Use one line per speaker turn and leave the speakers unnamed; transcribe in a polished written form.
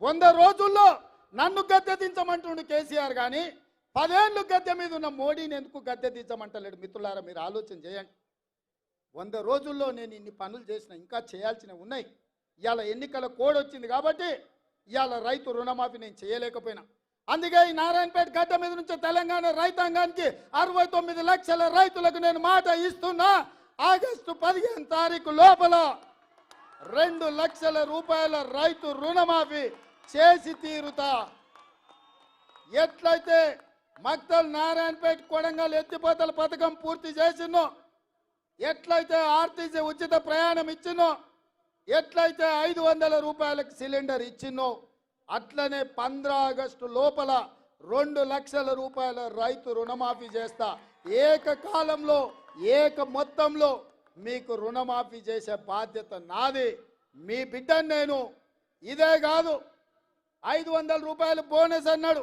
100 రోజుల్లో నన్ను గద్దె దించమంటుండు కేసీఆర్ కానీ 10 ఏళ్ళు గద్దె మీద ఉన్న మోడీని ఎందుకు గద్దె దించమంటలేడు? మిత్రులారా, మీరు ఆలోచన చేయండి. 100 రోజుల్లో నేను ఇన్ని పనులు చేసిన, ఇంకా చేయాల్సినవి ఉన్నాయి. ఇవాళ ఎన్నికల కోడ్ వచ్చింది కాబట్టి ఇవాళ రైతు రుణమాఫీ నేను చేయలేకపోయినా. అందుకే ఈ నారాయణపేట గడ్డ మీద నుంచి తెలంగాణ రైతాంగానికి 69 లక్షల రైతులకు నేను మాట ఇస్తున్నా. ఆగస్టు 15 తారీఖు లోపల 2 లక్షల రూపాయల రైతు రుణమాఫీ చేసి తీరుతా. ఎట్లయితే మక్తల్ నారాయణపేట కొడంగల్ ఎత్తిపోతల పథకం పూర్తి చేసినో, ఎట్లయితే ఆర్టీసీ ఉచిత ప్రయాణం ఇచ్చినో, ఎట్లయితే 500 రూపాయలకు సిలిండర్ ఇచ్చినో, అట్లనే 15 ఆగస్టు లోపల 2 లక్షల రూపాయల రైతు రుణమాఫీ చేస్తా. ఏకకాలంలో మొత్తంలో మీకు రుణమాఫీ చేసే బాధ్యత నాది. మీ బిడ్డను నేను. ఇదే కాదు, 500 రూపాయలు బోనస్ అన్నాడు.